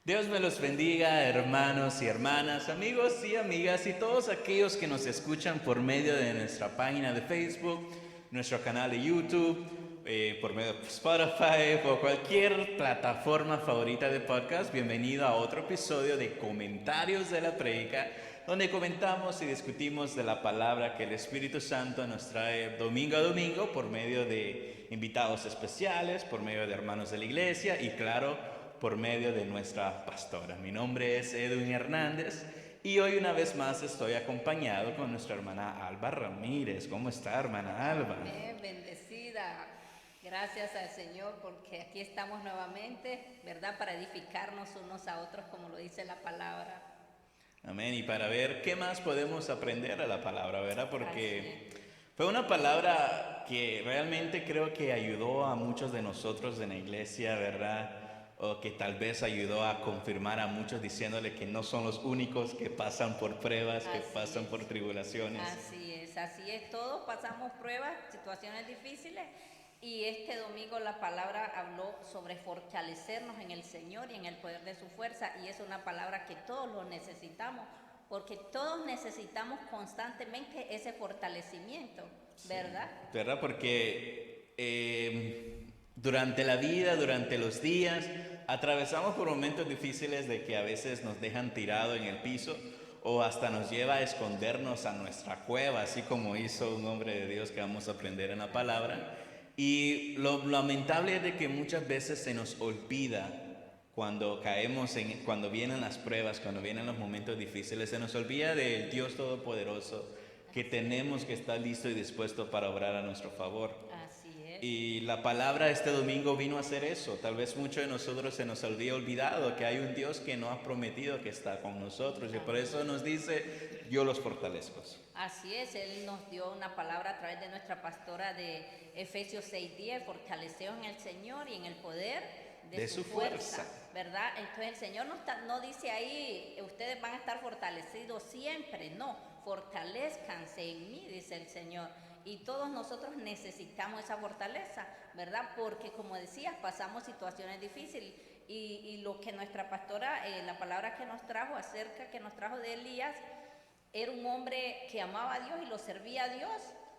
Dios me los bendiga, hermanos y hermanas, amigos y amigas y todos aquellos que nos escuchan por medio de nuestra página de Facebook, nuestro canal de YouTube, por medio de Spotify o cualquier plataforma favorita de podcast. Bienvenido a otro episodio de Comentarios de la Prédica, donde comentamos y discutimos de la palabra que el Espíritu Santo nos trae domingo a domingo por medio de invitados especiales, por medio de hermanos de la iglesia y claro, por medio de nuestra pastora. Mi nombre es Edwin Hernández y hoy una vez más estoy acompañado con nuestra hermana Alba Ramírez. ¿Cómo está, hermana Alba? Amén, bendecida. Gracias al Señor porque aquí estamos nuevamente, ¿verdad? Para edificarnos unos a otros como lo dice la palabra. Amén. Y para ver qué más podemos aprender a la palabra, ¿verdad? Porque Así fue una palabra que realmente creo que ayudó a muchos de nosotros en la iglesia, ¿verdad? O que tal vez ayudó a confirmar a muchos diciéndole que no son los únicos que pasan por pruebas, que así pasan por es, tribulaciones. así es. Todos pasamos pruebas, situaciones difíciles y este domingo la palabra habló sobre fortalecernos en el Señor y en el poder de su fuerza y es una palabra que todos lo necesitamos porque todos necesitamos constantemente ese fortalecimiento, ¿verdad? ¿Verdad? Porque durante la vida, durante los días, atravesamos por momentos difíciles de que a veces nos dejan tirado en el piso o hasta nos lleva a escondernos a nuestra cueva, así como hizo un hombre de Dios que vamos a aprender en la palabra. Y lo lamentable es de que muchas veces se nos olvida cuando cuando vienen las pruebas, cuando vienen los momentos difíciles, se nos olvida del Dios Todopoderoso que tenemos que estar listo y dispuesto para obrar a nuestro favor. Así es. Y la palabra este domingo vino a hacer eso. Tal vez muchos de nosotros se nos había olvidado que hay un Dios que nos ha prometido que está con nosotros y por eso nos dice, yo los fortalezco. Así es, Él nos dio una palabra a través de nuestra pastora de Efesios 6:10, fortaleceos en el Señor y en el poder de su fuerza, ¿verdad? Entonces el Señor no dice ahí, ustedes van a estar fortalecidos siempre, no, fortalezcanse en mí, dice el Señor. Y todos nosotros necesitamos esa fortaleza, ¿verdad? Porque como decías, pasamos situaciones difíciles y lo que nuestra pastora, la palabra que nos trajo de Elías, era un hombre que amaba a Dios y lo servía a Dios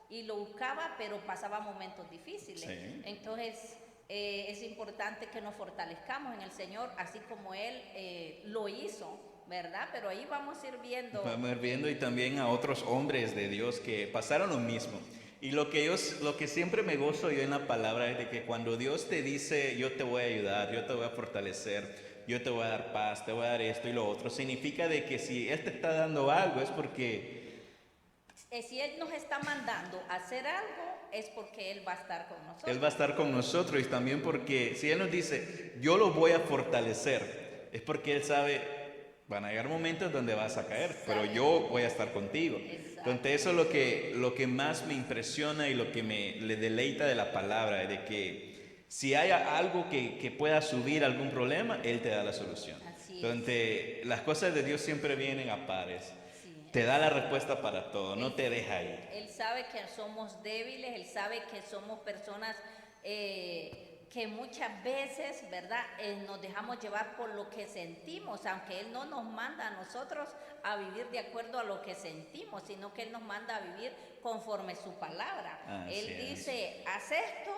y lo buscaba, pero pasaba momentos difíciles. Sí. Entonces, es importante que nos fortalezcamos en el Señor, así como Él lo hizo, ¿verdad? Pero ahí vamos a ir viendo. Vamos a ir viendo y también a otros hombres de Dios que pasaron lo mismo. Y lo que siempre me gozo yo en la palabra es de que cuando Dios te dice, yo te voy a ayudar, yo te voy a fortalecer, yo te voy a dar paz, te voy a dar esto y lo otro, significa de que si Él te está dando algo es porque Si Él nos está mandando a hacer algo, es porque Él va a estar con nosotros. Él va a estar con nosotros y también porque si Él nos dice, yo lo voy a fortalecer, es porque Él sabe, van a llegar momentos donde vas a caer, pero yo voy a estar contigo. Exacto. Entonces eso es lo que más me impresiona y lo que le deleita de la palabra, de que si hay algo que pueda subir algún problema, Él te da la solución. Así es. Entonces las cosas de Dios siempre vienen a pares. Sí. Te da la respuesta para todo, no te deja ir. Él sabe que somos débiles, Él sabe que somos personas que muchas veces, ¿verdad? Nos dejamos llevar por lo que sentimos, aunque Él no nos manda a nosotros a vivir de acuerdo a lo que sentimos, sino que Él nos manda a vivir conforme su palabra. Así Él es. dice, haz esto,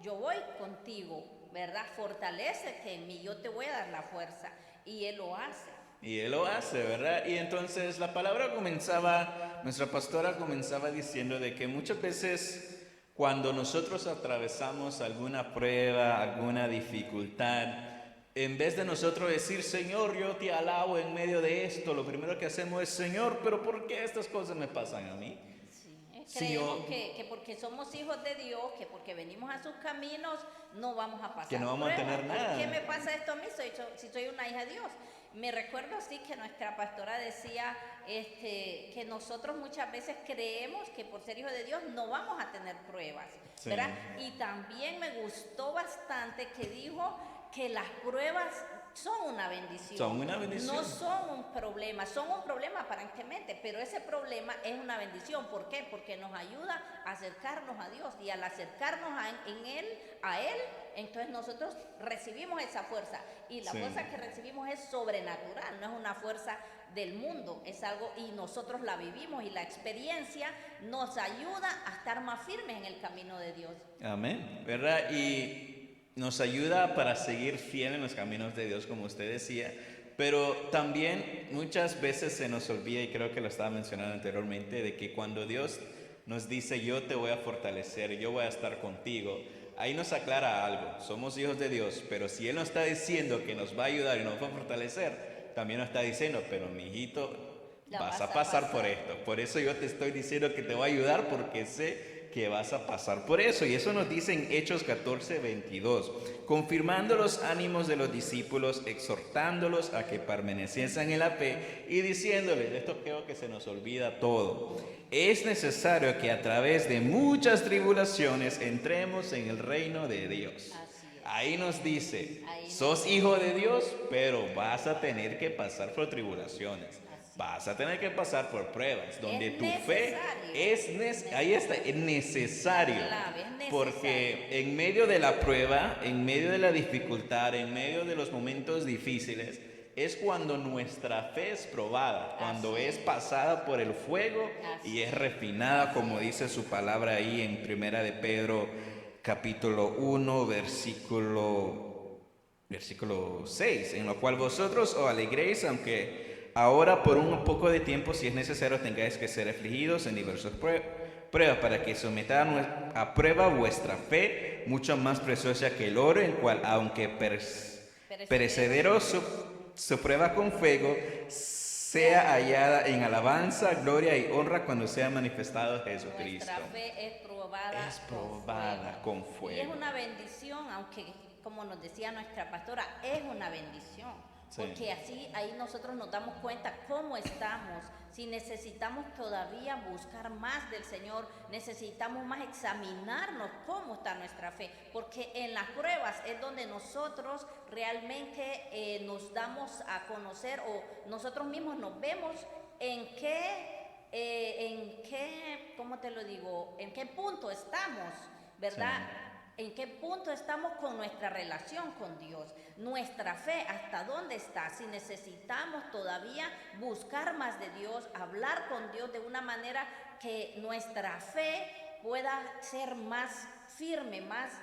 yo voy contigo, ¿verdad? Fortalécete en mí, yo te voy a dar la fuerza. Y Él lo hace. Y Él lo hace, ¿verdad? Y entonces nuestra pastora comenzaba diciendo de que muchas veces cuando nosotros atravesamos alguna prueba, alguna dificultad, en vez de nosotros decir, Señor, yo te alabo en medio de esto, lo primero que hacemos es, Señor, pero ¿por qué estas cosas me pasan a mí? Creemos que porque somos hijos de Dios, que porque venimos a sus caminos, no vamos a pasar que no vamos a tener nada. ¿Por qué me pasa esto a mí si soy una hija de Dios? Me recuerdo así que nuestra pastora decía que nosotros muchas veces creemos que por ser hijos de Dios no vamos a tener pruebas, Sí. ¿verdad? Y también me gustó bastante que dijo que las pruebas son una bendición. Son una bendición. No son un problema aparentemente, pero ese problema es una bendición. ¿Por qué? Porque nos ayuda a acercarnos a Dios y al acercarnos a Él, entonces nosotros recibimos esa fuerza. Y la Sí. fuerza que recibimos es sobrenatural, no es una fuerza del mundo, es algo, y nosotros la vivimos, y la experiencia nos ayuda a estar más firmes en el camino de Dios. Amén, ¿verdad? Y nos ayuda para seguir fiel en los caminos de Dios, como usted decía, pero también muchas veces se nos olvida, y creo que lo estaba mencionando anteriormente, de que cuando Dios nos dice, yo te voy a fortalecer, yo voy a estar contigo, ahí nos aclara algo, somos hijos de Dios, pero si Él nos está diciendo que nos va a ayudar y nos va a fortalecer, también nos está diciendo, pero mi hijito, La vas vas a a pasar por pasar. esto. Por eso yo te estoy diciendo que te voy a ayudar, porque sé que vas a pasar por eso. Y eso nos dice en Hechos 14:22, confirmando los ánimos de los discípulos, exhortándolos a que permaneciesen en la fe y diciéndoles, esto creo que se nos olvida todo, es necesario que a través de muchas tribulaciones entremos en el reino de Dios. Así es. Ahí nos dice, Ahí sos hijo de Dios, pero vas a tener que pasar por tribulaciones. Vas a tener que pasar por pruebas, donde Es tu fe necesario. ahí está, es necesario. Clave, es necesario. Porque en medio de la prueba, en medio de la dificultad, en medio de los momentos difíciles, es cuando nuestra fe es probada, cuando Así es es. pasada por el fuego Así y es refinada, como dice su palabra ahí en Primera de Pedro, capítulo 1, versículo 6, en lo cual vosotros os alegréis, aunque ahora por un poco de tiempo, si es necesario, tengáis que ser afligidos en diversas pruebas, para que sometan a prueba vuestra fe, mucho más preciosa que el oro, en cual, aunque perecedero su prueba con fuego, sea hallada en alabanza, gloria y honra cuando sea manifestado Jesucristo. Nuestra fe es probada, Es probada con fuego. Y es una bendición, aunque, como nos decía nuestra pastora, es una bendición. Sí. Porque así ahí nosotros nos damos cuenta cómo estamos. Si necesitamos todavía buscar más del Señor, necesitamos más examinarnos cómo está nuestra fe. Porque en las pruebas es donde nosotros realmente nos damos a conocer, o nosotros mismos nos vemos en qué, ¿cómo te lo digo? En qué punto estamos, ¿verdad? Sí. ¿En qué punto estamos con nuestra relación con Dios? Nuestra fe, ¿hasta dónde está? Si necesitamos todavía buscar más de Dios, hablar con Dios de una manera que nuestra fe pueda ser más firme, más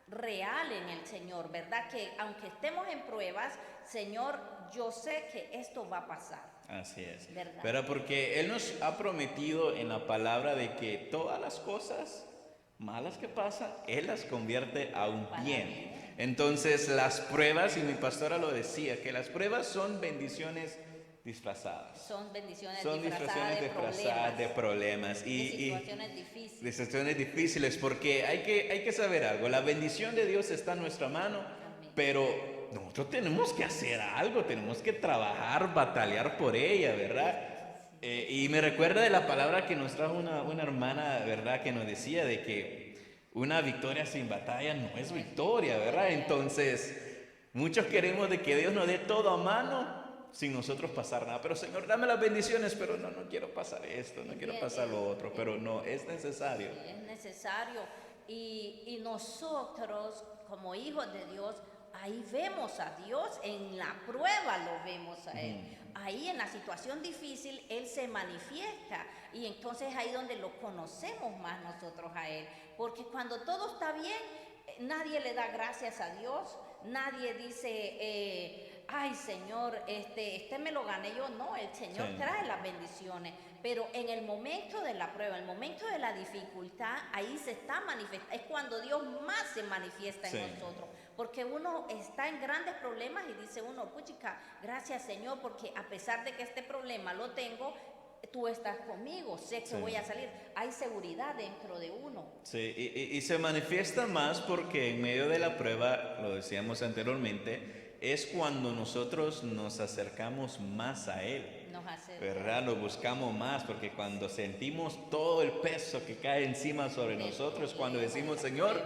real en el Señor, ¿verdad? Que aunque estemos en pruebas, Señor, yo sé que esto va a pasar. Así es. ¿Verdad? Pero porque Él nos ha prometido en la palabra de que todas las cosas malas que pasan, Él las convierte a un Para bien. bien. Entonces las pruebas, y mi pastora lo decía, que las pruebas son bendiciones disfrazadas. Son bendiciones Son disfrazadas de problemas de situaciones difíciles. de situaciones difíciles, porque hay que saber algo. La bendición de Dios está en nuestra mano, Amén. pero nosotros tenemos que hacer algo, tenemos que trabajar, batallar por ella, ¿verdad? Y me recuerda de la palabra que nos trajo una hermana, ¿verdad? Que nos decía de que una victoria sin batalla no es victoria, ¿verdad? Entonces, muchos queremos de que Dios nos dé todo a mano sin nosotros pasar nada. Pero Señor, dame las bendiciones, pero no quiero pasar esto, no quiero pasar lo otro, pero no, es necesario. Sí, es necesario. Y nosotros, como hijos de Dios, ahí vemos a Dios, en la prueba lo vemos a Él. Ahí en la situación difícil Él se manifiesta, y entonces ahí donde lo conocemos más nosotros a Él. Porque cuando todo está bien, nadie le da gracias a Dios, nadie dice, ay Señor, este me lo gané yo. No, el Señor Sí. trae las bendiciones. Pero en el momento de la prueba, en el momento de la dificultad, ahí se está manifestando. Es cuando Dios más se manifiesta en Sí. nosotros. Porque uno está en grandes problemas y dice uno, puchica, gracias Señor, porque a pesar de que este problema lo tengo, tú estás conmigo, sé que Sí. voy a salir. Hay seguridad dentro de uno. Sí, y se manifiesta más porque en medio de la prueba, lo decíamos anteriormente, es cuando nosotros nos acercamos más a Él. Nos hace ¿Verdad? Lo buscamos más, porque cuando sentimos todo el peso que cae encima sobre nosotros, cuando decimos, Señor,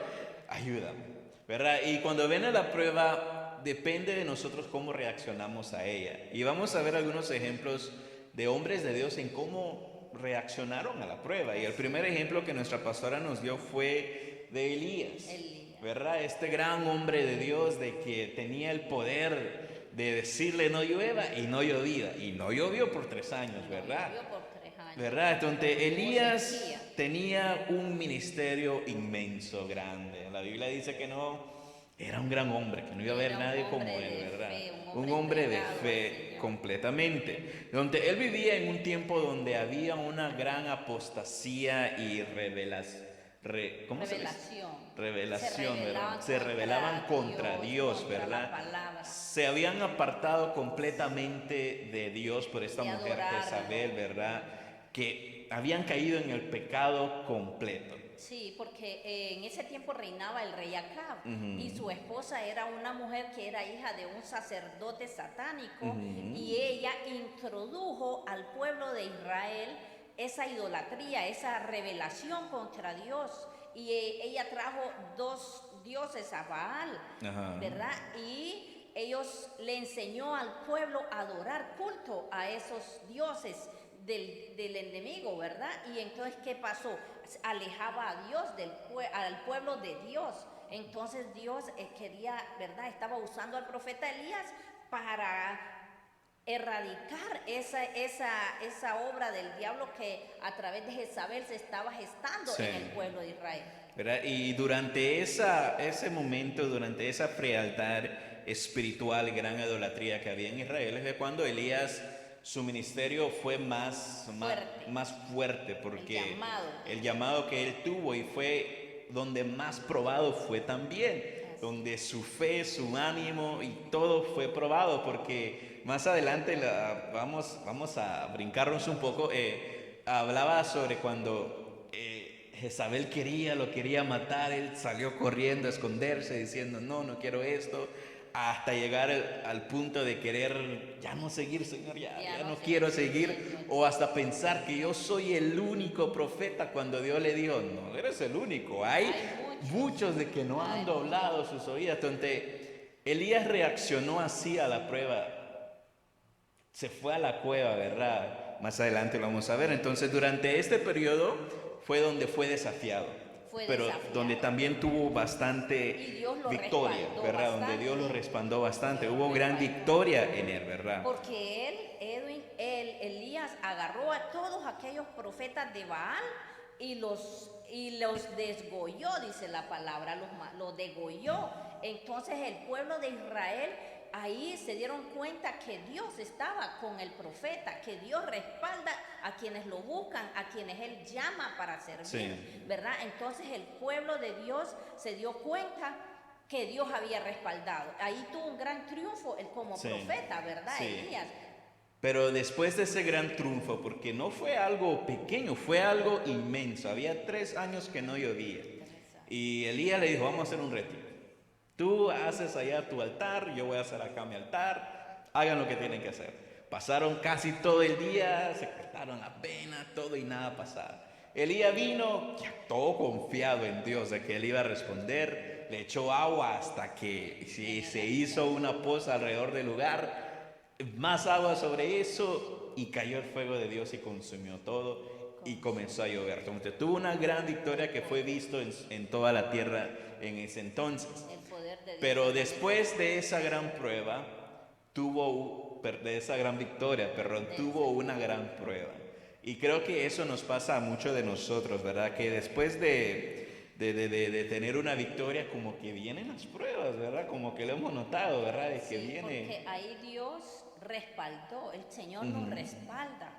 ayúdame, ¿verdad? Y cuando viene la prueba, depende de nosotros cómo reaccionamos a ella. Y vamos a ver algunos ejemplos de hombres de Dios en cómo reaccionaron a la prueba. Y el primer ejemplo que nuestra pastora nos dio fue de Elías. ¿verdad? Este gran hombre de Dios de que tenía el poder de decirle no llueva y no llovía. Y no llovió por 3 años, ¿verdad? No llovió por 3 años. ¿Verdad? Entonces Elías tenía un ministerio inmenso, grande. La Biblia dice que no, era un gran hombre, que no iba a haber nadie como él, ¿verdad? Un hombre de fe completamente. Donde él vivía en un tiempo donde había una gran apostasía y revelación. Revelación, ¿verdad? Se rebelaban contra Dios, ¿verdad? Se habían apartado completamente de Dios por esta mujer Jezabel, ¿verdad? Que habían caído en el pecado completo. Sí, porque en ese tiempo reinaba el rey Acab y su esposa era una mujer que era hija de un sacerdote satánico y ella introdujo al pueblo de Israel esa idolatría, esa rebelación contra Dios. Y ella trajo 2 dioses a Baal, ¿verdad? Y ellos le enseñó al pueblo a adorar culto a esos dioses del enemigo, ¿verdad? Y entonces, ¿qué pasó? Alejaba a Dios al pueblo de Dios. Entonces Dios quería, ¿verdad? Estaba usando al profeta Elías para erradicar esa obra del diablo que a través de Jezabel se estaba gestando en el pueblo de Israel. ¿Verdad? Y durante ese momento, durante esa frialdad espiritual, gran idolatría que había en Israel, es de cuando Elías, su ministerio fue más fuerte, porque el llamado que él tuvo, y fue donde más probado fue también, donde su fe, su ánimo y todo fue probado, porque más adelante vamos a brincarnos un poco, hablaba sobre cuando Jezabel lo quería matar, él salió corriendo a esconderse diciendo no quiero esto, hasta llegar al punto de querer ya no seguir, Señor, ya no quiero seguir, o hasta pensar que yo soy el único profeta, cuando Dios le dijo, no eres el único, hay muchos de que no han doblado sus oídos. Entonces Elías reaccionó así a la prueba, se fue a la cueva, ¿verdad? Más adelante lo vamos a ver. Entonces durante este periodo fue donde fue desafiado. Pero donde también tuvo bastante victoria, ¿verdad? Donde Dios lo respaldó bastante. Hubo gran victoria en él, ¿verdad? Porque Elías agarró a todos aquellos profetas de Baal y los desgolló, dice la palabra, los degolló. Entonces el pueblo de Israel ahí se dieron cuenta que Dios estaba con el profeta, que Dios respalda a quienes lo buscan, a quienes Él llama para servir, ¿verdad? Entonces el pueblo de Dios se dio cuenta que Dios había respaldado. Ahí tuvo un gran triunfo él como profeta, ¿verdad, Elías? Pero después de ese gran triunfo, porque no fue algo pequeño, fue algo inmenso. Había 3 años que no llovía. Y Elías le dijo, vamos a hacer un retiro. Tú haces allá tu altar, yo voy a hacer acá mi altar, hagan lo que tienen que hacer. Pasaron casi todo el día, se cortaron apenas, todo y nada pasaba. Elías vino, ya todo confiado en Dios de que él iba a responder, le echó agua hasta que se hizo una poza alrededor del lugar, más agua sobre eso y cayó el fuego de Dios y consumió todo y comenzó a llover. Entonces tuvo una gran victoria que fue visto en toda la tierra en ese entonces. Pero después de esa gran prueba, de esa gran victoria, tuvo una gran prueba. Y creo que eso nos pasa a muchos de nosotros, ¿verdad? Que después de tener una victoria, como que vienen las pruebas, ¿verdad? Como que lo hemos notado, ¿verdad? De que viene... Porque ahí Dios respaldó, el Señor nos respalda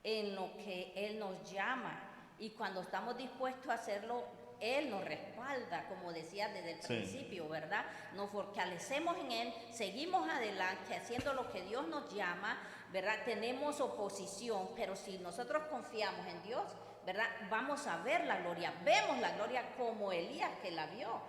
en lo que Él nos llama. Y cuando estamos dispuestos a hacerlo, Él nos respalda, como decía desde el principio, ¿verdad? Nos fortalecemos en Él, seguimos adelante haciendo lo que Dios nos llama, ¿verdad? Tenemos oposición, pero si nosotros confiamos en Dios, ¿verdad? Vamos a ver la gloria, vemos la gloria como Elías que la vio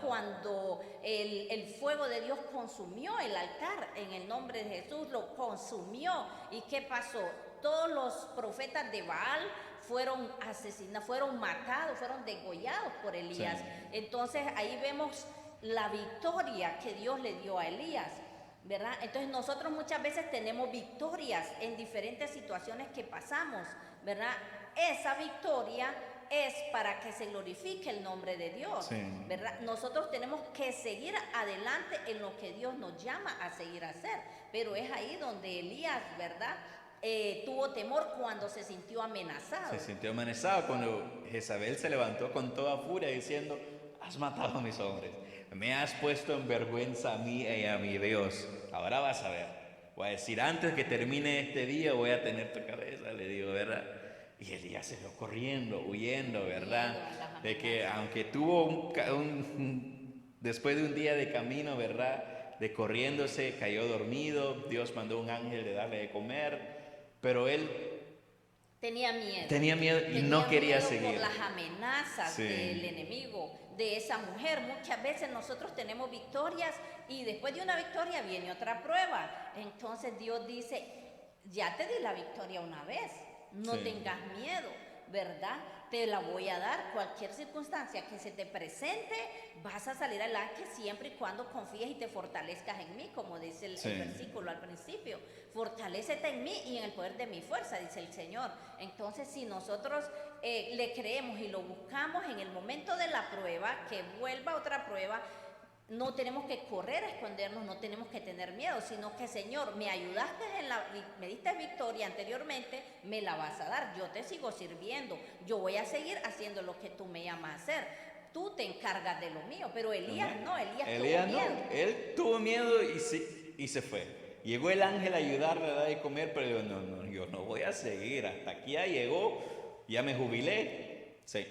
cuando el fuego de Dios consumió el altar en el nombre de Jesús, lo consumió. ¿Y qué pasó? Todos los profetas de Baal fueron asesinados, fueron matados, fueron degollados por Elías. Entonces ahí vemos la victoria que Dios le dio a Elías, ¿verdad? Entonces nosotros muchas veces tenemos victorias en diferentes situaciones que pasamos, ¿verdad? Esa victoria es para que se glorifique el nombre de Dios, Sí. ¿verdad? Nosotros tenemos que seguir adelante en lo que Dios nos llama a seguir a hacer, pero es ahí donde Elías, ¿verdad? Tuvo temor cuando se sintió amenazado. Se sintió amenazado cuando Jezabel se levantó con toda furia diciendo: has matado a mis hombres, me has puesto en vergüenza a mí y a mi Dios. Ahora vas a ver, voy a decir, antes que termine este día voy a tener tu cabeza, le digo, ¿verdad? Y Elías se fue corriendo, huyendo, ¿verdad? De que aunque tuvo después de un día de camino, ¿verdad? De corriéndose, cayó dormido, Dios mandó un ángel de darle de comer, pero él tenía miedo. Tenía miedo y no quería miedo seguir. por las amenazas del enemigo, de esa mujer. Muchas veces nosotros tenemos victorias y después de una victoria viene otra prueba. Entonces Dios dice, ya te di la victoria una vez, no tengas miedo, ¿verdad? Te la voy a dar. Cualquier circunstancia que se te presente, vas a salir adelante siempre y cuando confíes y te fortalezcas en mí, como dice el versículo al principio. Fortalécete en mí y en el poder de mi fuerza, dice el Señor. Entonces, si nosotros le creemos y lo buscamos en el momento de la prueba, que vuelva otra prueba, no tenemos que correr a escondernos, no tenemos que tener miedo, sino que, Señor, me ayudaste, me diste victoria anteriormente, me la vas a dar. Yo te sigo sirviendo, yo voy a seguir haciendo lo que tú me llamas a hacer. Tú te encargas de lo mío, pero Elías no, Elías tuvo miedo. Él tuvo miedo y se fue. Llegó el ángel a ayudarle a dar de comer, pero yo yo no voy a seguir, hasta aquí ya llegó, ya me jubilé. Sí.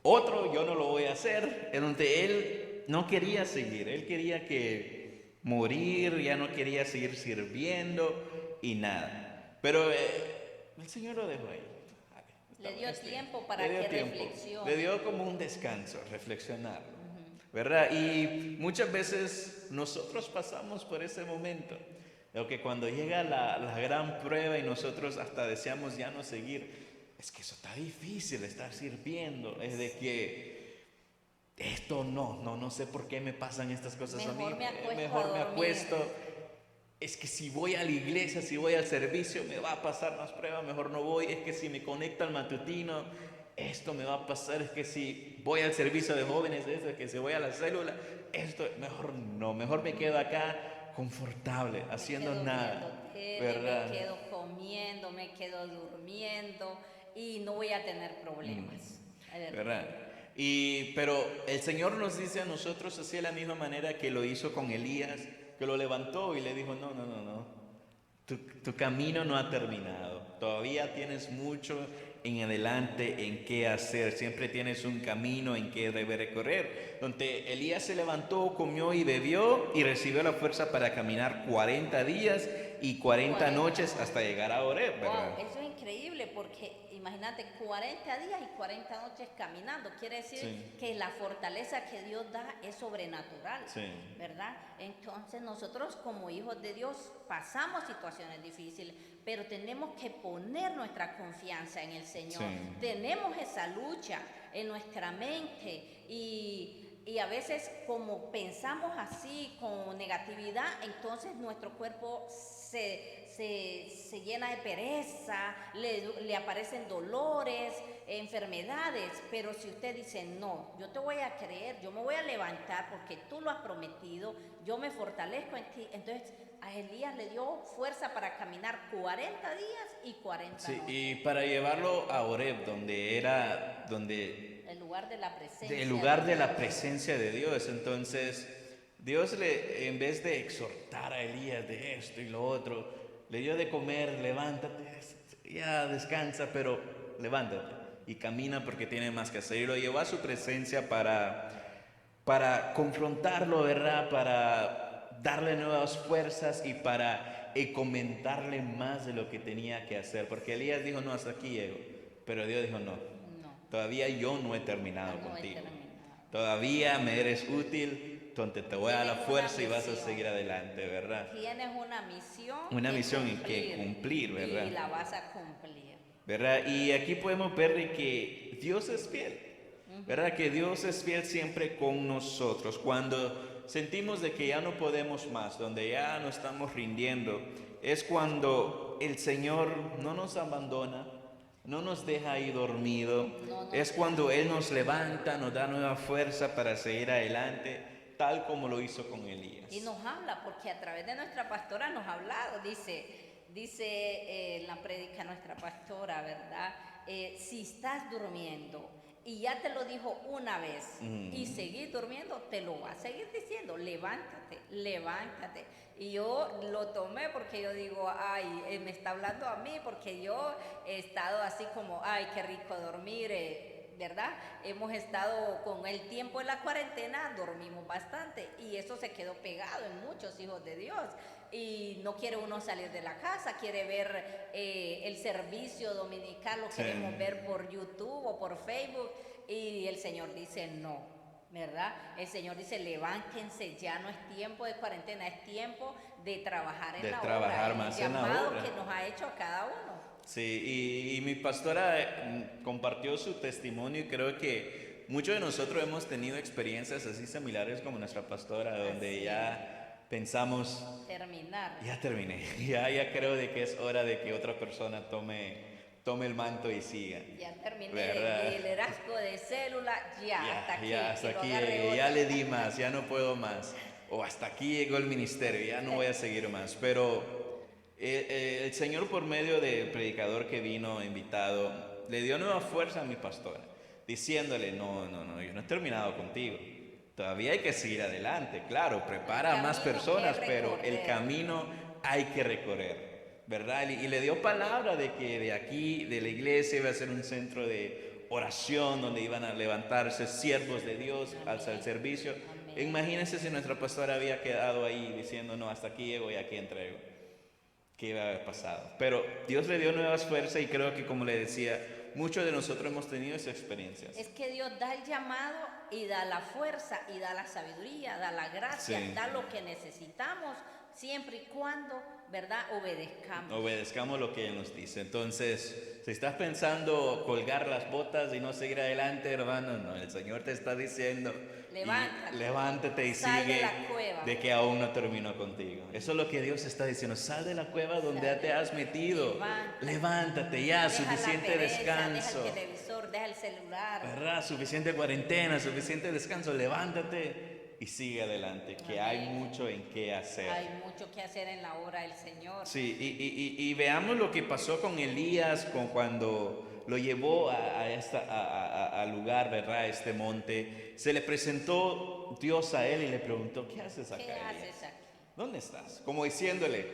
Otro yo no lo voy a hacer, en donde él no quería seguir, él quería que morir, ya no quería seguir sirviendo y nada. Pero el Señor lo dejó ahí. Le dio tiempo para que reflexione. Le dio como un descanso, reflexionar, ¿verdad? Y muchas veces nosotros pasamos por ese momento, lo que cuando llega la gran prueba y nosotros hasta deseamos ya no seguir, es que eso está difícil, estar sirviendo, es de que esto no sé por qué me pasan estas cosas a mí, mejor me acuesto. Es que si voy a la iglesia, si voy al servicio, me va a pasar más pruebas, mejor no voy. Es que si me conecto al matutino, esto me va a pasar. Es que si voy al servicio de jóvenes, es que si voy a la célula, esto, mejor no, mejor me quedo acá confortable, haciendo nada. ¿Verdad? Me quedo comiendo, me quedo durmiendo y no voy a tener problemas. ¿Verdad? Pero el Señor nos dice a nosotros así de la misma manera que lo hizo con Elías, que lo levantó y le dijo, no, tu camino no ha terminado, todavía tienes mucho en adelante en qué hacer, siempre tienes un camino en que debe recorrer. Donde Elías se levantó, comió y bebió y recibió la fuerza para caminar 40 días y 40 noches hasta llegar a Horeb, ¿verdad? Wow, eso es increíble porque imagínate 40 días y 40 noches caminando, quiere decir que la fortaleza que Dios da es sobrenatural, ¿verdad? Entonces nosotros como hijos de Dios pasamos situaciones difíciles, pero tenemos que poner nuestra confianza en el Señor. Tenemos esa lucha en nuestra mente y a veces como pensamos así con negatividad, entonces nuestro cuerpo se llena de pereza, le aparecen dolores, enfermedades, pero si usted dice, no, yo te voy a creer, yo me voy a levantar porque tú lo has prometido, yo me fortalezco en ti, entonces a Elías le dio fuerza para caminar 40 días y 40 noches. Y para llevarlo a Horeb, donde el lugar de la presencia. El lugar de la presencia de Dios. Entonces, Dios en vez de exhortar a Elías de esto y lo otro, le dio de comer, levántate, ya descansa, pero levántate y camina porque tiene más que hacer. Y lo llevó a su presencia para confrontarlo, ¿verdad? Para darle nuevas fuerzas y para comentarle más de lo que tenía que hacer. Porque Elías dijo, no, hasta aquí llego. Pero Dios dijo, no, todavía yo no he terminado contigo. Todavía me eres útil, donde te voy a dar la fuerza y vas a seguir adelante, ¿verdad? Tienes una misión. Una misión en que cumplir, ¿verdad? Y la vas a cumplir. ¿Verdad? Y aquí podemos ver de que Dios es fiel, ¿verdad? Que Dios es fiel siempre con nosotros. Cuando sentimos de que ya no podemos más, donde ya no estamos rindiendo, es cuando el Señor no nos abandona, no nos deja ahí dormido. No Es cuando Él nos levanta, nos da nueva fuerza para seguir adelante, tal como lo hizo con Elías. Y nos habla, porque a través de nuestra pastora nos ha hablado, dice en la prédica nuestra pastora, ¿verdad? Si estás durmiendo y ya te lo dijo una vez y seguís durmiendo, te lo va a seguir diciendo, levántate, levántate. Y yo lo tomé porque yo digo, ay, me está hablando a mí, porque yo he estado así como, ay, qué rico dormir, ¿verdad? Hemos estado con el tiempo de la cuarentena, dormimos bastante y eso se quedó pegado en muchos hijos de Dios. Y no quiere uno salir de la casa, quiere ver el servicio dominical, lo queremos ver por YouTube o por Facebook, y el Señor dice no, ¿verdad? El Señor dice levántense, ya no es tiempo de cuarentena, es tiempo de trabajar en la obra, más el en la llamado obra que nos ha hecho a cada uno. Sí, y mi pastora compartió su testimonio y creo que muchos de nosotros hemos tenido experiencias así similares como nuestra pastora, donde ya pensamos, ya terminé, ya creo de que es hora de que otra persona tome el manto y siga. Ya terminé, ¿verdad? el liderazgo de célula, hasta aquí. Ya, hasta aquí ya le di más, ya no puedo más. O hasta aquí llegó el ministerio, ya no voy a seguir más. Pero el Señor, por medio del predicador que vino invitado, le dio nueva fuerza a mi pastora, diciéndole, no, yo no he terminado contigo. Todavía hay que seguir adelante, claro, prepara a más personas, pero el camino hay que recorrer, ¿verdad? Y le dio palabra de que de aquí, de la iglesia, iba a ser un centro de oración donde iban a levantarse siervos de Dios al servicio. Imagínense si nuestra pastora había quedado ahí diciendo, no, hasta aquí llego y aquí entrego. ¿Qué iba a haber pasado? Pero Dios le dio nuevas fuerzas y creo que, como le decía, muchos de nosotros hemos tenido esas experiencias. Es que Dios da el llamado y da la fuerza y da la sabiduría, da la gracia, da lo que necesitamos, siempre y cuando, ¿verdad?, obedezcamos lo que Él nos dice. Entonces, si estás pensando colgar las botas y no seguir adelante, hermano, no, el Señor te está diciendo, levántate y sigue, de que aún no terminó contigo. Eso es lo que Dios está diciendo, sal de la cueva donde te has metido, levántate ya, deja suficiente descanso. Deja el televisor, deja el celular, ¿verdad? Suficiente cuarentena, suficiente descanso, levántate y sigue adelante, que hay mucho en qué hacer. Hay mucho que hacer en la obra del Señor. Sí, y veamos lo que pasó con Elías, cuando lo llevó al lugar, ¿verdad? A este monte. Se le presentó Dios a él y le preguntó, ¿qué haces acá? ¿Qué haces aquí? ¿Dónde estás? Como diciéndole,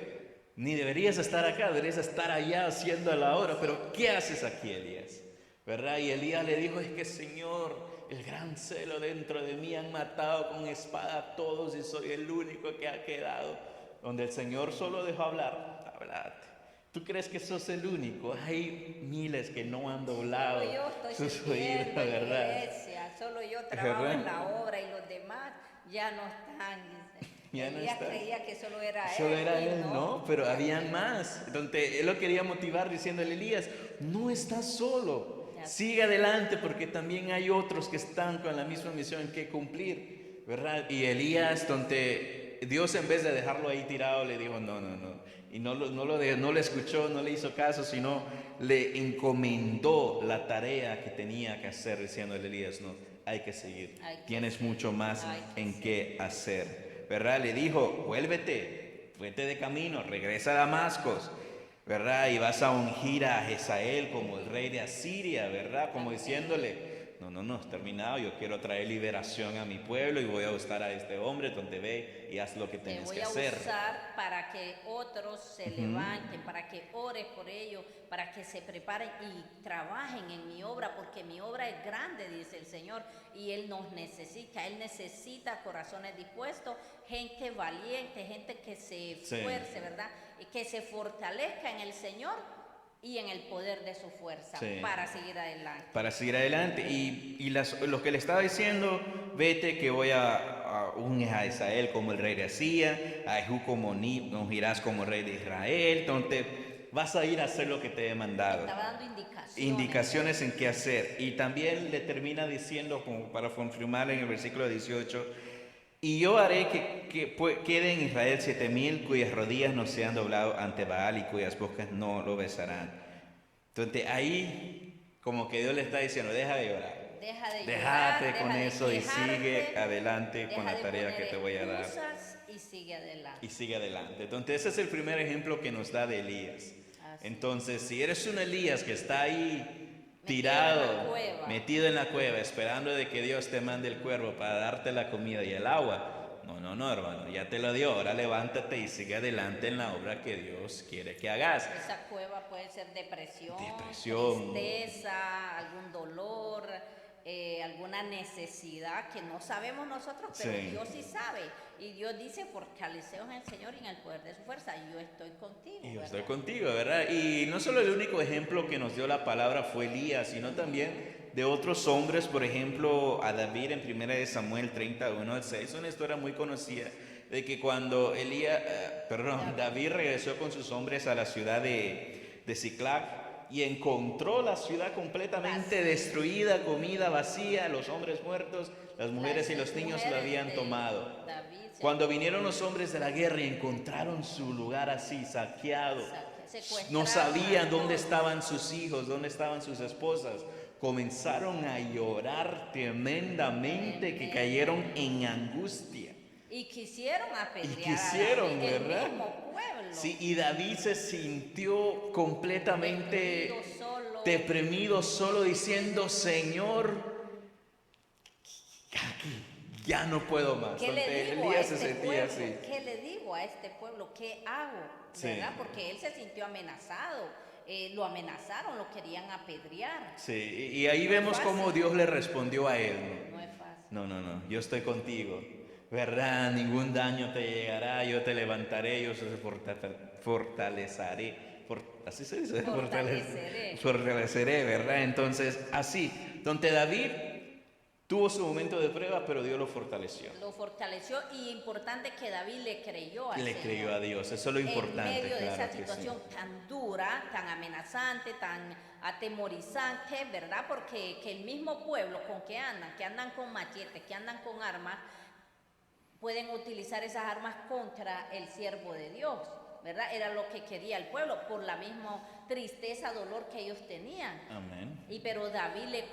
ni deberías estar acá, deberías estar allá haciendo la obra, pero ¿qué haces aquí, Elías? ¿Verdad? Y Elías le dijo, es que Señor, el gran celo dentro de mí, han matado con espada a todos y soy el único que ha quedado. Donde el Señor solo dejó hablarte. ¿Tú crees que sos el único? Hay miles que no han doblado sus oídos, ¿verdad? Iglesia, solo yo trabajo en la obra y los demás ya no están. Elías creía que solo era él. No, pero habían más. Donde él lo quería motivar diciéndole, Elías, no estás solo. Sigue adelante porque también hay otros que están con la misma misión que cumplir, ¿verdad? Y Elías, donde Dios, en vez de dejarlo ahí tirado, le dijo, no. Y no le escuchó, no le hizo caso, sino le encomendó la tarea que tenía que hacer, diciéndole, Elías, no, hay que seguir. Tienes mucho más en qué hacer, ¿verdad? Le dijo, vete de camino, regresa a Damasco, ¿verdad? Y vas a ungir a Hazael como el rey de Asiria, ¿verdad? Como diciéndole, no, es terminado, yo quiero traer liberación a mi pueblo y voy a buscar a este hombre, donde ve y haz lo que tienes que hacer. Te voy a usar para que otros se levanten, para que ores por ellos, para que se preparen y trabajen en mi obra, porque mi obra es grande, dice el Señor, y Él nos necesita. Él necesita corazones dispuestos, gente valiente, gente que se esfuerce, ¿verdad? Y que se fortalezca en el Señor y en el poder de su fuerza, para seguir adelante. Para seguir adelante. Y lo que le estaba diciendo, vete que voy a ungir a Hazael como el rey de Asiria, a Jehú como ungirás como rey de Israel, entonces vas a ir a hacer lo que te he mandado. Estaba dando indicaciones en qué hacer. Y también le termina diciendo, como para confirmar en el versículo 18, y yo haré que quede en Israel 7,000 cuyas rodillas no se han doblado ante Baal y cuyas bocas no lo besarán. Entonces ahí como que Dios le está diciendo, deja de llorar. Déjate con eso y sigue adelante con la deja de tarea que poner te voy a dar. excusas y sigue adelante. Y sigue adelante. Entonces ese es el primer ejemplo que nos da de Elías. Entonces, si eres un Elías que está ahí tirado, metido en la cueva, esperando de que Dios te mande el cuervo para darte la comida y el agua, no, hermano, ya te lo dio. Ahora levántate y sigue adelante en la obra que Dios quiere que hagas. Esa cueva puede ser depresión, tristeza, algún dolor, alguna necesidad que no sabemos nosotros, pero sí. Dios sí sabe. Y Dios dice, fortaleceos en el Señor y en el poder de su fuerza. Y yo estoy contigo. Y yo estoy contigo, ¿verdad? Y no solo el único ejemplo que nos dio la palabra fue Elías, sino también de otros hombres. Por ejemplo, a David en 1 Samuel 31:6, es una historia muy conocida de que cuando David regresó con sus hombres a la ciudad de Siclag, y encontró la ciudad completamente destruida, comida vacía, los hombres muertos, las mujeres y los niños lo habían tomado. Cuando vinieron los hombres de la guerra y encontraron su lugar así saqueado, no sabían dónde estaban sus hijos, dónde estaban sus esposas, comenzaron a llorar tremendamente, que cayeron en angustia. Y quisieron apedrear a David, ¿verdad? El mismo pueblo. Sí, y David se sintió completamente deprimido, solo diciendo, Señor, aquí ya no puedo más. ¿Qué le digo Elías se sentía así. ¿Qué le digo a este pueblo? ¿Qué hago? ¿Verdad? Sí. Porque él se sintió amenazado. Lo amenazaron, lo querían apedrear. Sí, y ahí vemos cómo Dios le respondió a él. No es fácil. No, yo estoy contigo. ¿Verdad? Ningún daño te llegará, yo te levantaré, yo te fortaleceré. Así se dice, fortaleceré, ¿verdad? Entonces, así, donde David tuvo su momento de prueba, pero Dios lo fortaleció. Lo fortaleció, y importante que David le creyó al Señor. Le creyó a Dios, eso es lo importante. En medio de esa situación tan dura, tan amenazante, tan atemorizante, ¿verdad? Porque que el mismo pueblo con que andan con machetes, que andan con armas, pueden utilizar esas armas contra el siervo de Dios, ¿verdad? Era lo que quería el pueblo, por la misma tristeza, dolor que ellos tenían. Amén. Pero David le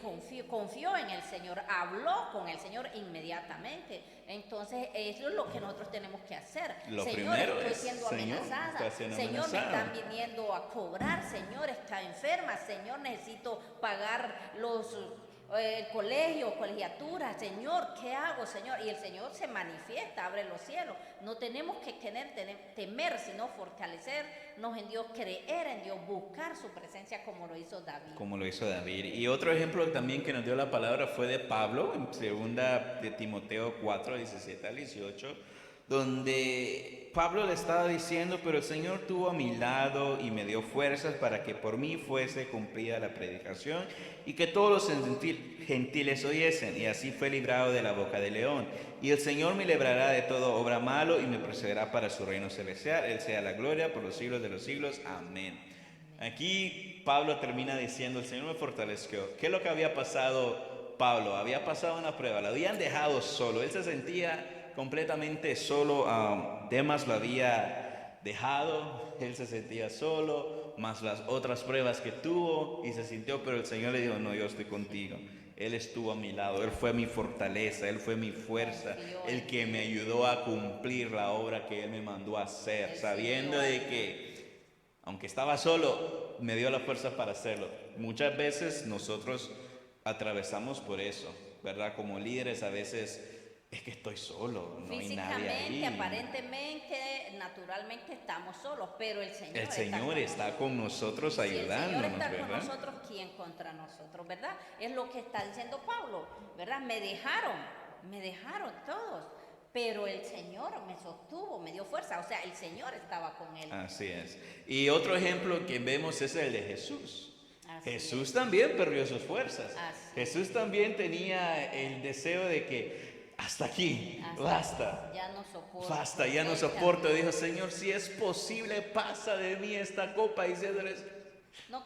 confió en el Señor, habló con el Señor inmediatamente. Entonces, eso es lo que nosotros tenemos que hacer. Lo Señor, primero estoy siendo amenazada. Señor, me están viniendo a cobrar. Señor, está enferma. Señor, necesito pagar el colegio, colegiatura. Señor, ¿qué hago, Señor? Y el Señor se manifiesta, abre los cielos. No tenemos que temer, sino fortalecernos en Dios, creer en Dios, buscar su presencia como lo hizo David. Y otro ejemplo también que nos dio la palabra fue de Pablo, en 2 de Timoteo 4:17-18, donde Pablo le estaba diciendo, pero el Señor tuvo a mi lado y me dio fuerzas para que por mí fuese cumplida la predicación y que todos los gentiles oyesen, y así fue librado de la boca del león. Y el Señor me librará de todo obra malo y me procederá para su reino celestial. Él sea la gloria por los siglos de los siglos. Amén. Aquí Pablo termina diciendo, el Señor me fortaleció. ¿Qué es lo que había pasado Pablo? Había pasado una prueba, lo habían dejado solo, él se sentía completamente solo. Demas lo había dejado, él se sentía solo, más las otras pruebas que tuvo, y se sintió, pero el Señor le dijo, no, yo estoy contigo. Él estuvo a mi lado, Él fue mi fortaleza, Él fue mi fuerza, el que me ayudó a cumplir la obra que Él me mandó a hacer, sabiendo de que, aunque estaba solo, me dio la fuerza para hacerlo. Muchas veces nosotros atravesamos por eso, ¿verdad? Como líderes a veces es que estoy solo, no hay nadie ahí. Físicamente, aparentemente, naturalmente estamos solos, pero el Señor está con nosotros ayudándonos, ¿verdad? El Señor está ¿verdad? con nosotros, ¿quién contra nosotros, verdad? Es lo que está diciendo Pablo, ¿verdad? Me dejaron todos, pero el Señor me sostuvo, me dio fuerza, o sea, el Señor estaba con él. Así es. Y otro ejemplo que vemos es el de Jesús. Jesús también perdió sus fuerzas. Jesús también tenía el deseo de que hasta aquí, basta. Ya no soporto. Dijo, Señor, si es posible, pasa de mí esta copa. Y diciéndoles, no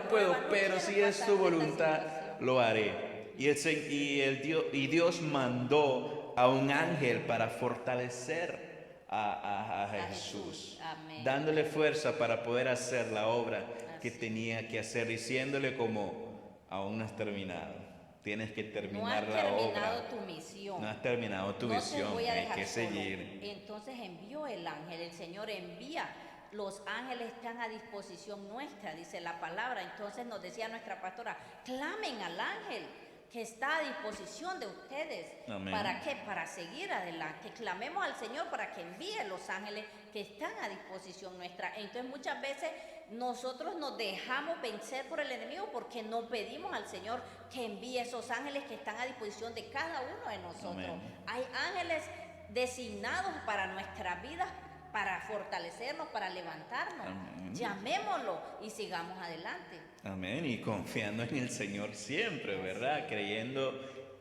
puedo, pero si es tu voluntad, lo haré. Y Dios mandó a un ángel para fortalecer a Jesús, Amén. dándole fuerza para poder hacer la obra que Así. tenía que hacer, diciéndole como, aún no has terminado, tienes que terminar la obra. No has terminado tu misión. No has terminado tu No te visión, voy a hay dejar que solo. seguir. Entonces envió el ángel, el Señor envía. Los ángeles están a disposición nuestra, dice la palabra. Entonces nos decía nuestra pastora, clamen al ángel que está a disposición de ustedes. Amén. ¿Para qué? Para seguir adelante. Clamemos al Señor para que envíe los ángeles que están a disposición nuestra. Entonces muchas veces nosotros nos dejamos vencer por el enemigo porque no pedimos al Señor que envíe esos ángeles que están a disposición de cada uno de nosotros. Amén. Hay ángeles designados para nuestras vidas, para fortalecernos, para levantarnos. Amén. Llamémoslo y sigamos adelante. Amén, y confiando en el Señor siempre, ¿verdad? Creyendo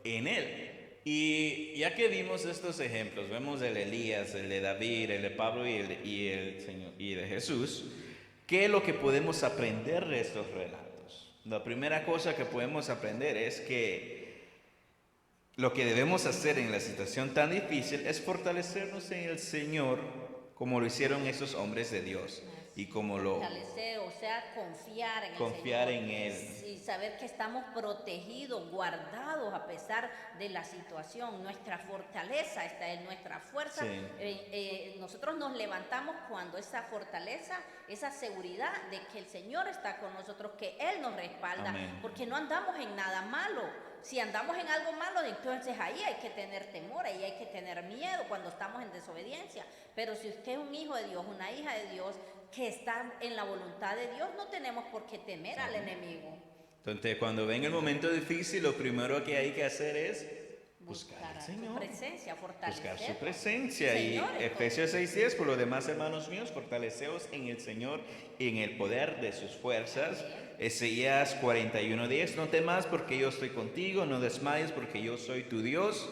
en Él. Y ya que vimos estos ejemplos, vemos el de Elías, el de David, el de Pablo y el Señor, y de Jesús, ¿qué es lo que podemos aprender de estos relatos? La primera cosa que podemos aprender es que lo que debemos hacer en la situación tan difícil es fortalecernos en el Señor, como lo hicieron esos hombres de Dios. Y como lo fortalecer, o sea, confiar en confiar el Señor, en Él. y saber que estamos protegidos, guardados a pesar de la situación. Nuestra fortaleza está en nuestra fuerza. Sí. Nosotros nos levantamos cuando esa fortaleza, esa seguridad de que el Señor está con nosotros, que Él nos respalda. Amén. Porque no andamos en nada malo. Si andamos en algo malo, entonces ahí hay que tener temor, ahí hay que tener miedo cuando estamos en desobediencia. Pero si usted es un hijo de Dios, una hija de Dios, que está en la voluntad de Dios, no tenemos por qué temer al enemigo. Entonces, cuando venga el momento difícil, lo primero que hay que hacer es buscar al Señor. Su presencia, fortalecer. Buscar su presencia. Señor, Y Efesios 6:10, por lo demás, hermanos míos, fortaleceos en el Señor y en el poder de sus fuerzas. Isaías 41:10, no temas porque yo estoy contigo, no desmayes porque yo soy tu Dios,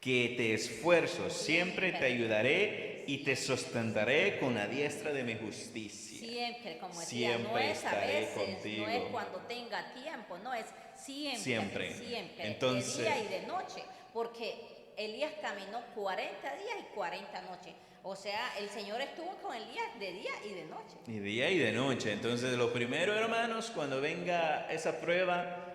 que te esfuerzo, siempre te ayudaré y te sustentaré con la diestra de mi justicia. Siempre, como decía, Siempre no es a estaré veces, contigo. no es cuando tenga tiempo, no es siempre, Siempre. Entonces, de día y de noche, porque Elías caminó 40 días y 40 noches. O sea, el Señor estuvo con Elías de día y de noche. Y día y de noche. Entonces, lo primero, hermanos, cuando venga esa prueba,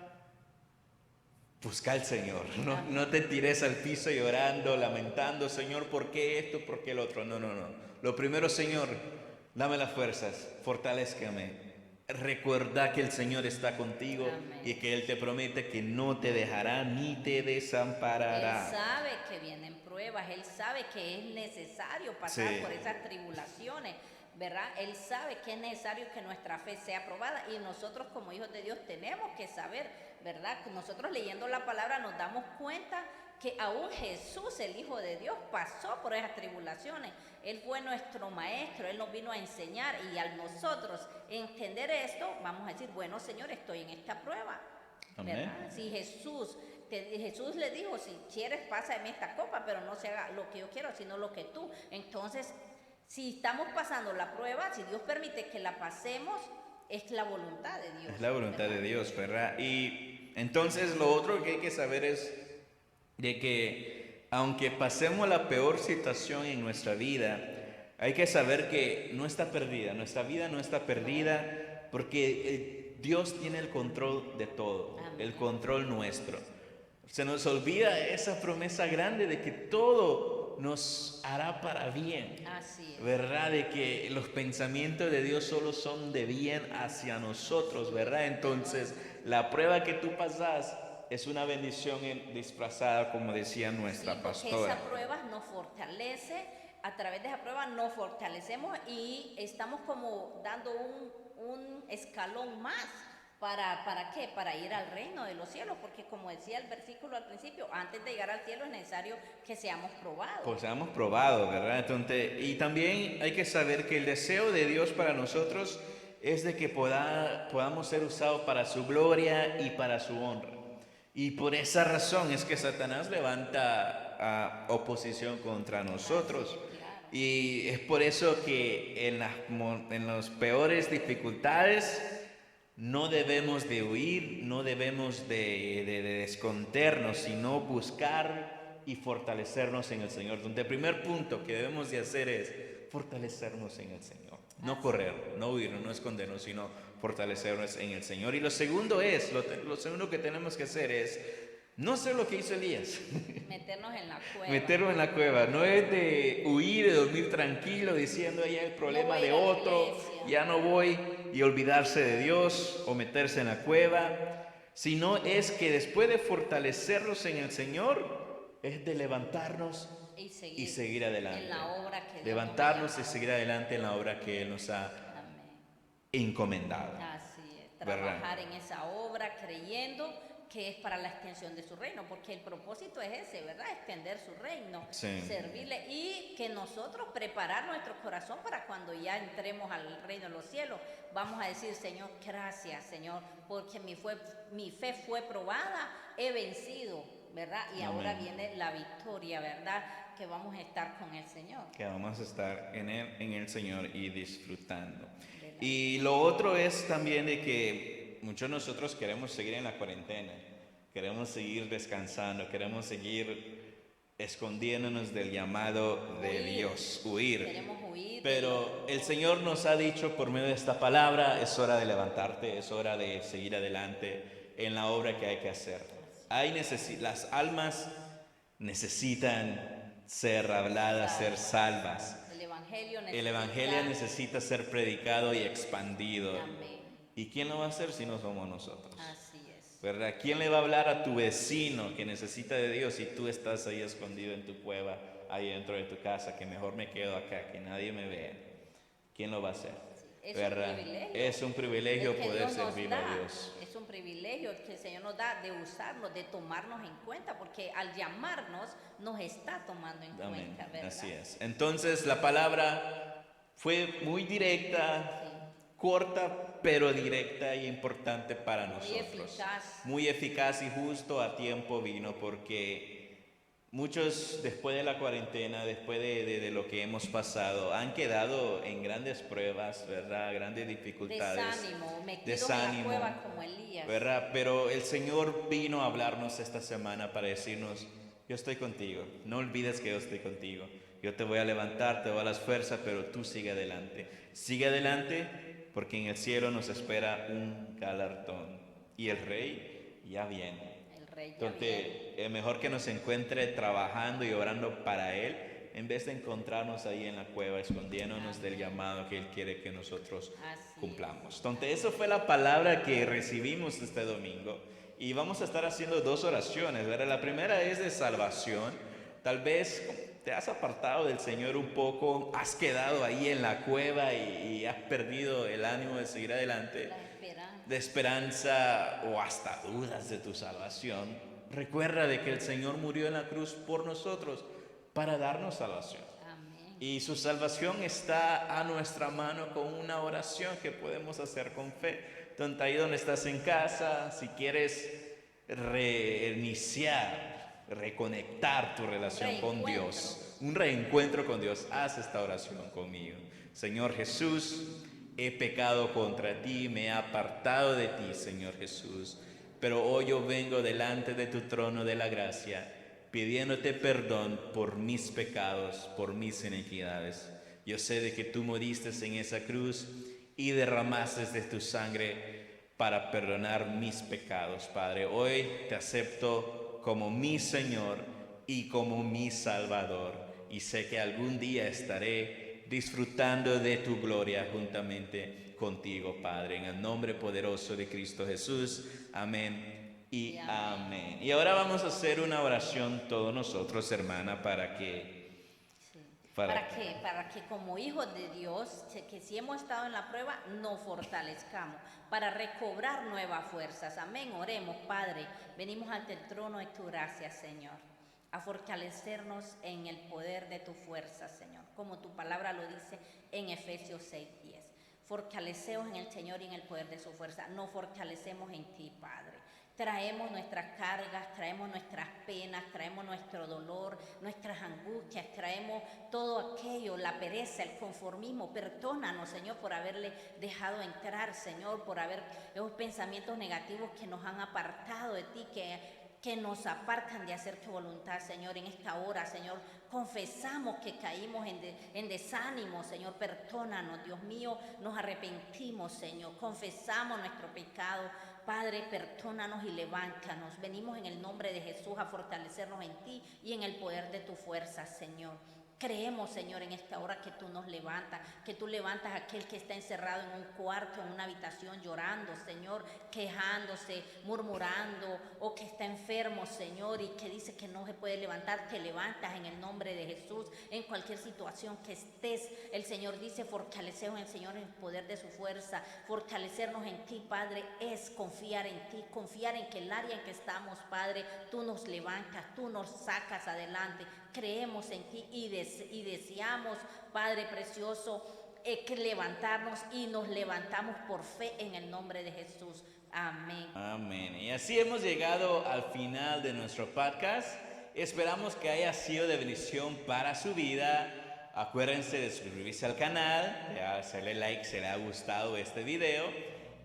busca al Señor. No te tires al piso llorando, lamentando, Señor, ¿por qué esto? ¿Por qué el otro? No. Lo primero, Señor, dame las fuerzas, fortalézcame. Recuerda que el Señor está contigo. Amén. Y que Él te promete que no te dejará ni te desamparará. Él sabe que vienen pruebas, Él sabe que es necesario pasar por esas tribulaciones, ¿verdad? Él sabe que es necesario que nuestra fe sea probada y nosotros como hijos de Dios tenemos que saber, ¿verdad? Nosotros leyendo la palabra nos damos cuenta que aún Jesús, el Hijo de Dios, pasó por esas tribulaciones. Él fue nuestro maestro, Él nos vino a enseñar y al nosotros entender esto, vamos a decir, bueno, Señor, estoy en esta prueba, ¿verdad? Amén. Si Jesús le dijo, si quieres, pásame esta copa, pero no se haga lo que yo quiero, sino lo que tú. Entonces, si estamos pasando la prueba, si Dios permite que la pasemos, es la voluntad de Dios. Es la voluntad ¿verdad? de Dios, ¿verdad? Y entonces lo otro que hay que saber es de que aunque pasemos la peor situación en nuestra vida, hay que saber que no está perdida, nuestra vida no está perdida porque Dios tiene el control de todo, Amén. el control nuestro. Se nos olvida esa promesa grande de que todo nos hará para bien. Así es. ¿Verdad? De que los pensamientos de Dios solo son de bien hacia nosotros, ¿verdad? Entonces, la prueba que tú pasas es una bendición disfrazada, como decía nuestra Porque pastora. esa prueba nos fortalece, a través de esa prueba nos fortalecemos y estamos como dando un escalón más. ¿Para qué? Para ir al reino de los cielos, porque como decía el versículo al principio, antes de llegar al cielo es necesario que seamos probados. Pues seamos probados, ¿verdad? Entonces, y también hay que saber que el deseo de Dios para nosotros es de que podamos ser usados para su gloria y para su honra. Y por esa razón es que Satanás levanta oposición contra nosotros. Claro. Y es por eso que en las peores dificultades no debemos de huir, no debemos de escondernos, sino buscar y fortalecernos en el Señor. Donde el primer punto que debemos de hacer es fortalecernos en el Señor. No correr, no huir, no escondernos, sino fortalecernos en el Señor. Y lo segundo que tenemos que hacer es no hacer lo que hizo Elías. Meternos en la cueva. Meternos en la cueva. No es de huir, de dormir tranquilo, diciendo ya el problema de otro, ya no voy, y olvidarse de Dios o meterse en la cueva. Sino es que después de fortalecernos en el Señor, es de levantarnos y seguir adelante. En la obra que Dios levantarnos y seguir adelante en la obra que Él nos ha encomendado. Así es, trabajar en esa obra creyendo que es para la extensión de su reino, porque el propósito es ese, ¿verdad? Extender su reino, servirle, y que nosotros preparar nuestro corazón para cuando ya entremos al reino de los cielos, vamos a decir: Señor, gracias, Señor, porque mi fe fue probada, he vencido, ¿verdad? Y ahora viene la victoria, ¿verdad? Que vamos a estar con el Señor. Que vamos a estar en el Señor y disfrutando. Y lo otro es también de que muchos de nosotros queremos seguir en la cuarentena, queremos seguir descansando, queremos seguir escondiéndonos del llamado de Dios, huir. Queremos huir. Pero el Señor nos ha dicho por medio de esta palabra: es hora de levantarte, es hora de seguir adelante en la obra que hay que hacer. Las almas necesitan ser habladas, ser salvas. El Evangelio necesita ser predicado y expandido. Amén. ¿Y quién lo va a hacer si no somos nosotros? Así es. ¿Verdad? ¿Quién le va a hablar a tu vecino que necesita de Dios si tú estás ahí escondido en tu cueva, ahí dentro de tu casa, que mejor me quedo acá, que nadie me vea? ¿Quién lo va a hacer? Es ¿verdad? Un privilegio. Es un privilegio poder servir a Dios. Es un privilegio que el Señor nos da de usarnos, de tomarnos en cuenta, porque al llamarnos nos está tomando en cuenta, ¿verdad? Así es. Entonces la palabra fue muy directa, corta, pero directa y importante para nosotros. Muy eficaz y justo a tiempo vino, porque muchos después de la cuarentena, después de lo que hemos pasado, han quedado en grandes pruebas, ¿verdad? Grandes dificultades. Desánimo, en la cueva como Elías. ¿Verdad? Pero el Señor vino a hablarnos esta semana para decirnos: yo estoy contigo, no olvides que yo estoy contigo. Yo te voy a levantar, te voy a dar las fuerzas, pero tú sigue adelante. Sigue adelante, porque en el cielo nos espera un galardón. Y el Rey ya viene. Entonces, es mejor que nos encuentre trabajando y orando para Él, en vez de encontrarnos ahí en la cueva, escondiéndonos del llamado que Él quiere que nosotros cumplamos. Entonces, eso fue la palabra que recibimos este domingo. Y vamos a estar haciendo 2 oraciones, ¿verdad? La primera es de salvación. Tal vez te has apartado del Señor un poco, has quedado ahí en la cueva y has perdido el ánimo de seguir adelante, de esperanza, o hasta dudas de tu salvación. Recuerda de que el Señor murió en la cruz por nosotros para darnos salvación. Amén. Y su salvación está a nuestra mano con una oración que podemos hacer con fe. Entonces, ahí donde estás en casa, si quieres reiniciar, reconectar tu relación con Dios, un reencuentro con Dios, haz esta oración conmigo. Señor Jesús, he pecado contra ti, me he apartado de ti, Señor Jesús, pero hoy yo vengo delante de tu trono de la gracia, pidiéndote perdón por mis pecados, por mis iniquidades. Yo sé de que tú moriste en esa cruz y derramaste de tu sangre para perdonar mis pecados, Padre. Hoy te acepto como mi Señor y como mi Salvador, y sé que algún día estaré disfrutando de tu gloria juntamente contigo, Padre. En el nombre poderoso de Cristo Jesús. Amén y amén. Y ahora vamos a hacer una oración todos nosotros, hermana, para que como hijos de Dios, que si hemos estado en la prueba, nos fortalezcamos para recobrar nuevas fuerzas. Amén. Oremos, Padre. Venimos ante el trono de tu gracia, Señor, a fortalecernos en el poder de tu fuerza, Señor, como tu palabra lo dice en Efesios 6:10. Fortaleceos en el Señor y en el poder de su fuerza. Nos fortalecemos en ti, Padre. Traemos nuestras cargas, traemos nuestras penas, traemos nuestro dolor, nuestras angustias, traemos todo aquello, la pereza, el conformismo. Perdónanos, Señor, por haberle dejado entrar, Señor, por haber esos pensamientos negativos que nos han apartado de ti, que que nos apartan de hacer tu voluntad, Señor, en esta hora, Señor. Confesamos que caímos en desánimo, Señor, perdónanos, Dios mío, nos arrepentimos, Señor, confesamos nuestro pecado, Padre, perdónanos y levántanos. Venimos en el nombre de Jesús a fortalecernos en ti y en el poder de tu fuerza, Señor. Creemos, Señor, en esta hora que tú nos levantas, que tú levantas a aquel que está encerrado en un cuarto, en una habitación, llorando, Señor, quejándose, murmurando, o que está enfermo, Señor, y que dice que no se puede levantar. Te levantas en el nombre de Jesús, en cualquier situación que estés. El Señor dice, fortaleceos en el Señor en el poder de su fuerza. Fortalecernos en ti, Padre, es confiar en ti, confiar en que el área en que estamos, Padre, tú nos levantas, tú nos sacas adelante. Creemos en ti y deseamos, Padre precioso, que levantarnos, y nos levantamos por fe en el nombre de Jesús. Amén. Amén. Y así hemos llegado al final de nuestro podcast. Esperamos que haya sido de bendición para su vida. Acuérdense de suscribirse al canal, de hacerle like si le ha gustado este video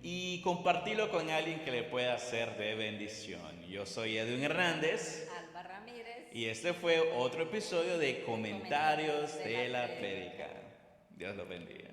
y compartirlo con alguien que le pueda ser de bendición. Yo soy Edwin Hernández. Alba Ramírez. Y este fue otro episodio de Comentarios de la Prédica. Dios los bendiga.